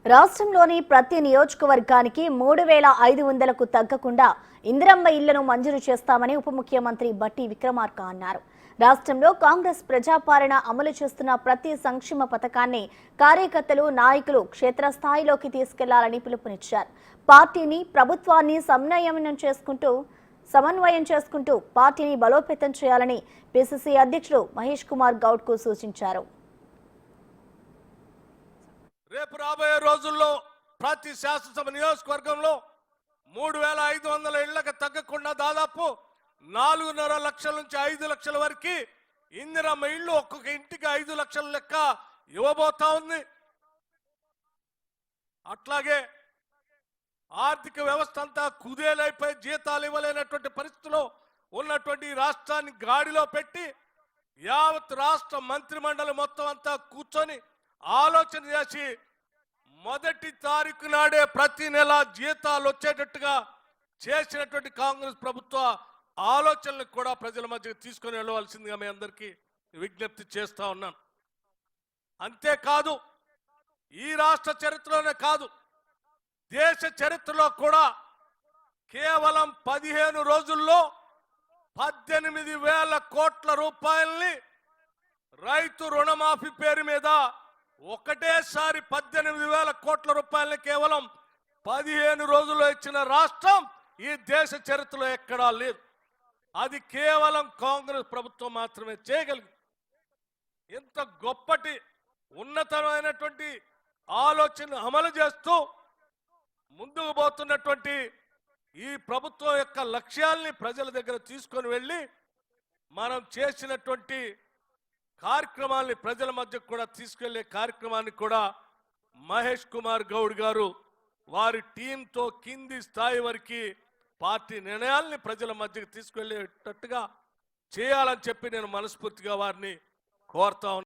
రాష్ట్రంలోని ప్రతి నియోజకవర్గానికి 3,500కు తగ్గకుండా ఇందిరమ్మ ఇళ్లను మంజూరు చేస్తామని ఉప ముఖ్యమంత్రి బట్టి విక్రమార్క అన్నారు. రాష్ట్రంలో కాంగ్రెస్ ప్రజాపాలన అమలు చేస్తున్న ప్రతి సంక్షేమ పథకాన్ని కార్యకర్తలు, నాయకులు క్షేత్రస్థాయిలోకి తీసుకెళ్లాలని పిలుపునిచ్చారు. పార్టీని, ప్రభుత్వాన్ని సమన్వయం చేసుకుంటూ పార్టీని బలోపేతం చేయాలని పిసిసి అధ్యక్షుడు మహేష్ కుమార్ గౌడ్కు సూచించారు. రేపు రాబోయే రోజుల్లో ప్రతి శాసనసభ నియోజకవర్గంలో 3,500 ఇళ్లకు తగ్గకుండా దాదాపు 4.5 లక్షల నుంచి 5 లక్షల వరకు ఇందిరమ్మ ఇళ్లు ఒక్కొక్క ఇంటికి 5 లక్షల లెక్క ఇవ్వబోతా ఉంది. అట్లాగే ఆర్థిక వ్యవస్థ అంతా కుదేలైపోయి జీతాలు ఇవ్వలేనటువంటి పరిస్థితిలో ఉన్నటువంటి రాష్ట్రాన్ని గాడిలో పెట్టి యావత్ రాష్ట్ర మంత్రిమండలి మొత్తం అంతా కూర్చొని ఆలోచన చేసి మొదటి తారీఖు నాడే ప్రతి నెల జీతాలు వచ్చేటట్టుగా చేసినటువంటి కాంగ్రెస్ ప్రభుత్వ ఆలోచనలు కూడా ప్రజల మధ్య తీసుకొని వెళ్ళవలసిందిగా మీ అందరికీ విజ్ఞప్తి చేస్తా ఉన్నాను. అంతేకాదు, ఈ రాష్ట్ర చరిత్రలోనే కాదు, దేశ చరిత్రలో కూడా కేవలం 15 రోజుల్లో 18,000 కోట్ల రూపాయల్ని రైతు రుణమాఫీ పేరు మీద ఒకటేసారి 18,000 కోట్ల రూపాయలని కేవలం 15 రోజుల్లో ఇచ్చిన రాష్ట్రం ఈ దేశ చరిత్రలో ఎక్కడా లేదు. అది కేవలం కాంగ్రెస్ ప్రభుత్వం మాత్రమే చేయగలిగింది. ఇంత గొప్పటి ఉన్నతమైనటువంటి ఆలోచన అమలు చేస్తూ ముందుకు పోతున్నటువంటి ఈ ప్రభుత్వం యొక్క లక్ష్యాల్ని ప్రజల దగ్గర తీసుకొని వెళ్ళి మనం చేసినటువంటి కార్యక్రమాన్ని ప్రజల మధ్య కూడా తీసుకెళ్లే కార్యక్రమాన్ని కూడా మహేష్ కుమార్ గౌడ్ గారు వారి టీంతో కింది స్థాయి వరకు పార్టీ నిర్ణయాల్ని ప్రజల మధ్యకు తీసుకెళ్లేటట్టుగా చేయాలని చెప్పి నేను మనస్ఫూర్తిగా వారిని కోరుతా ఉన్నాను.